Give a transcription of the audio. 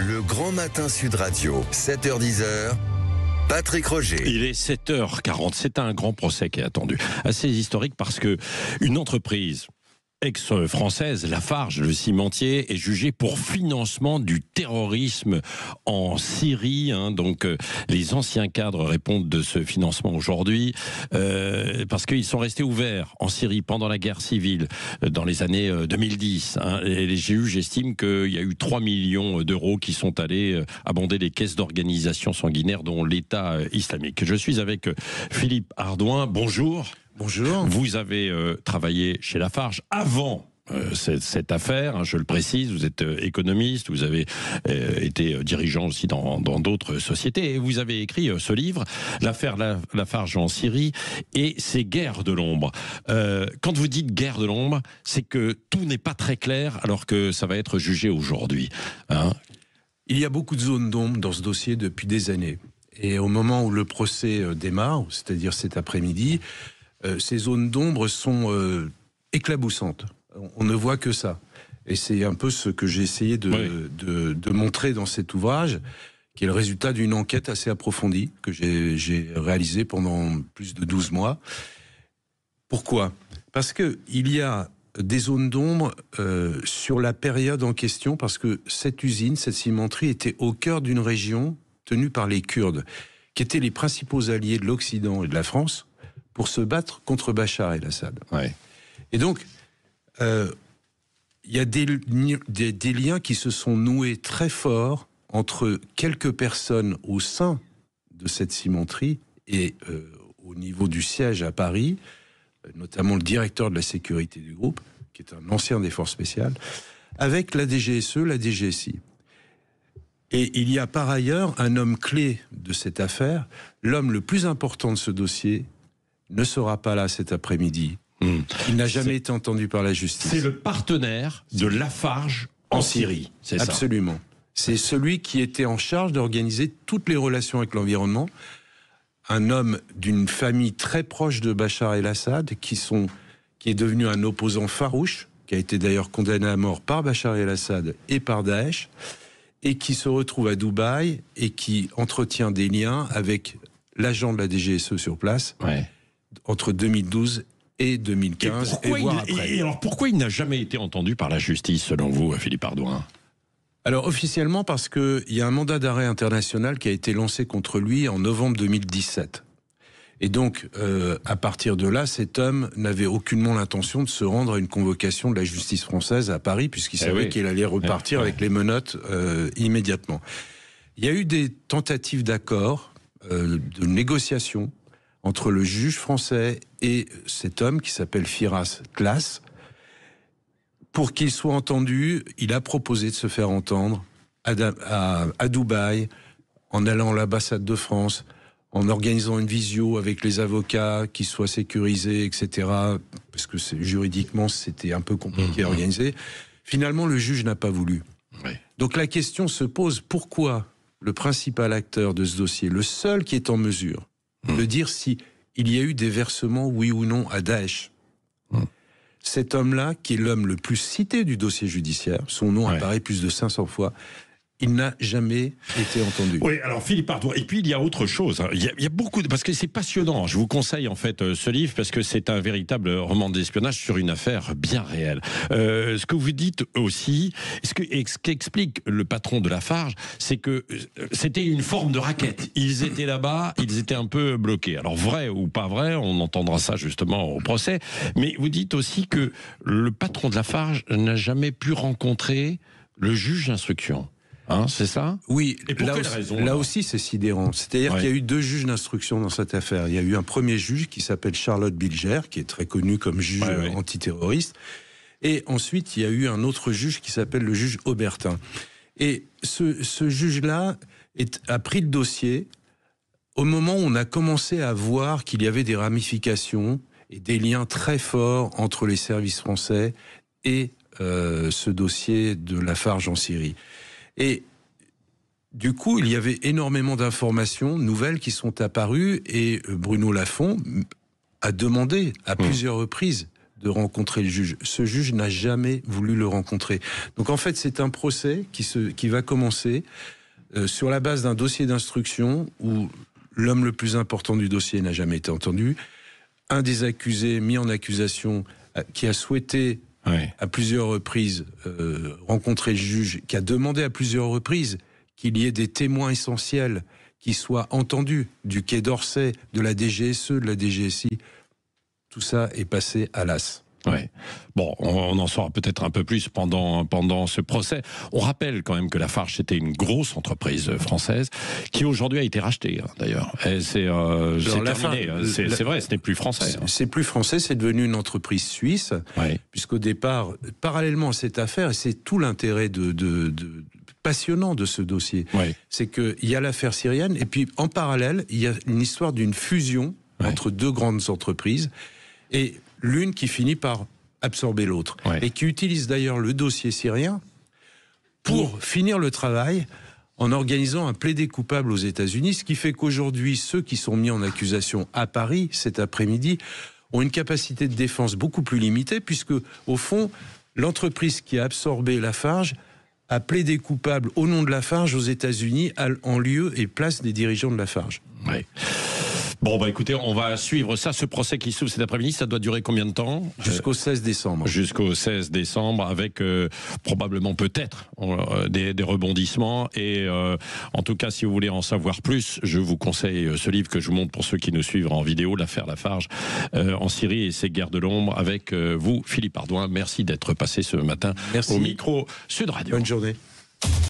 Le Grand Matin Sud Radio, 7h-10h, Patrick Roger. Il est 7h40, c'est un grand procès qui est attendu. Assez historique parce que une entreprise ex-française, Lafarge, le cimentier, est jugée pour financement du terrorisme en Syrie. Donc, les anciens cadres répondent de ce financement aujourd'hui parce qu'ils sont restés ouverts en Syrie pendant la guerre civile dans les années 2010. Et les juges estiment qu'il y a eu 3 millions d'euros qui sont allés abonder les caisses d'organisations sanguinaires dont l'État islamique. Je suis avec Philippe Ardouin. Bonjour. Bonjour. Vous avez travaillé chez Lafarge avant cette affaire, je le précise. Vous êtes économiste, vous avez été dirigeant aussi dans d'autres sociétés et vous avez écrit ce livre, l'affaire Lafarge en Syrie et ses guerres de l'ombre. Quand vous dites guerre de l'ombre, c'est que tout n'est pas très clair alors que ça va être jugé aujourd'hui. Il y a beaucoup de zones d'ombre dans ce dossier depuis des années. Et au moment où le procès démarre, c'est-à-dire cet après-midi, ces zones d'ombre sont éclaboussantes. On ne voit que ça. Et c'est un peu ce que j'ai essayé de montrer dans cet ouvrage, qui est le résultat d'une enquête assez approfondie que j'ai réalisée pendant plus de 12 mois. Pourquoi ? Parce qu'il y a des zones d'ombre sur la période en question, parce que cette usine, cette cimenterie, était au cœur d'une région tenue par les Kurdes, qui étaient les principaux alliés de l'Occident et de la France, pour se battre contre Bachar el-Assad. Ouais. Et donc, il y a des liens qui se sont noués très forts entre quelques personnes au sein de cette cimenterie et au niveau du siège à Paris, notamment le directeur de la sécurité du groupe, qui est un ancien des forces spéciales, avec la DGSE, la DGSI. Et il y a par ailleurs un homme clé de cette affaire, l'homme le plus important de ce dossier, ne sera pas là cet après-midi. Il n'a jamais été entendu par la justice. C'est le partenaire de Lafarge en Syrie, c'est ça ? Absolument. C'est celui qui était en charge d'organiser toutes les relations avec l'environnement. Un homme d'une famille très proche de Bachar el-Assad, qui est devenu un opposant farouche, qui a été d'ailleurs condamné à mort par Bachar el-Assad et par Daesh, et qui se retrouve à Dubaï et qui entretient des liens avec l'agent de la DGSE sur place. Ouais. Entre 2012 et 2015, et voire après. Et alors pourquoi il n'a jamais été entendu par la justice, selon vous, Philippe Ardouin ? Alors officiellement parce qu'il y a un mandat d'arrêt international qui a été lancé contre lui en novembre 2017. Et donc, à partir de là, cet homme n'avait aucunement l'intention de se rendre à une convocation de la justice française à Paris, puisqu'il savait qu'il allait repartir avec les menottes immédiatement. Il y a eu des tentatives d'accord, de négociation, entre le juge français et cet homme qui s'appelle Firas Klass. Pour qu'il soit entendu, il a proposé de se faire entendre à Dubaï, en allant à l'ambassade de France, en organisant une visio avec les avocats qui soient sécurisés, etc. Parce que juridiquement, c'était un peu compliqué à organiser. Finalement, le juge n'a pas voulu. Ouais. Donc la question se pose, pourquoi le principal acteur de ce dossier, le seul qui est en mesure de dire si il y a eu des versements, oui ou non, à Daesh. Cet homme-là, qui est l'homme le plus cité du dossier judiciaire, son nom apparaît plus de 500 fois, il n'a jamais été entendu. Oui, alors Philippe Ardouin, et puis il y a autre chose. Il y a beaucoup parce que c'est passionnant. Je vous conseille en fait ce livre parce que c'est un véritable roman d'espionnage sur une affaire bien réelle. Ce que vous dites aussi, ce qu'explique le patron de Lafarge, c'est que c'était une forme de raquette. Ils étaient là-bas, ils étaient un peu bloqués. Alors vrai ou pas vrai, on entendra ça justement au procès. Mais vous dites aussi que le patron de Lafarge n'a jamais pu rencontrer le juge d'instruction. C'est ça ? Oui, et pour quelle raison, là aussi c'est sidérant. C'est-à-dire qu'il y a eu 2 juges d'instruction dans cette affaire. Il y a eu un premier juge qui s'appelle Charlotte Bilger, qui est très connu comme juge antiterroriste. Et ensuite, il y a eu un autre juge qui s'appelle le juge Aubertin. Et ce juge-là a pris le dossier au moment où on a commencé à voir qu'il y avait des ramifications et des liens très forts entre les services français et ce dossier de Lafarge en Syrie. Et du coup, il y avait énormément d'informations nouvelles qui sont apparues et Bruno Lafont a demandé à plusieurs reprises de rencontrer le juge. Ce juge n'a jamais voulu le rencontrer. Donc en fait, c'est un procès qui va commencer sur la base d'un dossier d'instruction où l'homme le plus important du dossier n'a jamais été entendu. Un des accusés mis en accusation qui a souhaité à plusieurs reprises rencontrer le juge, qui a demandé à plusieurs reprises qu'il y ait des témoins essentiels qui soient entendus du Quai d'Orsay, de la DGSE, de la DGSI. Tout ça est passé à l'as. Ouais. Bon, on en saura peut-être un peu plus pendant ce procès. On rappelle quand même que Lafarge, c'était une grosse entreprise française qui aujourd'hui a été rachetée, d'ailleurs. Et c'est terminé. C'est vrai, ce n'est plus français. C'est plus français, c'est devenu une entreprise suisse, puisqu'au départ, parallèlement à cette affaire, et c'est tout l'intérêt passionnant de ce dossier, c'est qu'il y a l'affaire syrienne, et puis en parallèle, il y a une histoire d'une fusion entre deux grandes entreprises, et l'une qui finit par absorber l'autre, et qui utilise d'ailleurs le dossier syrien pour finir le travail en organisant un plaidé coupable aux États-Unis, ce qui fait qu'aujourd'hui, ceux qui sont mis en accusation à Paris cet après-midi ont une capacité de défense beaucoup plus limitée, puisque, au fond, l'entreprise qui a absorbé Lafarge a plaidé coupable au nom de Lafarge aux États-Unis en lieu et place des dirigeants de Lafarge. Bon, écoutez, on va suivre ça, ce procès qui s'ouvre cet après-midi. Ça doit durer combien de temps ? Jusqu'au 16 décembre. Jusqu'au 16 décembre, avec probablement peut-être des rebondissements. Et en tout cas, si vous voulez en savoir plus, je vous conseille ce livre que je vous montre pour ceux qui nous suivent en vidéo, l'affaire Lafarge en Syrie et ses guerres de l'ombre, avec vous, Philippe Ardouin. Merci d'être passé ce matin au micro Sud Radio. Bonne journée.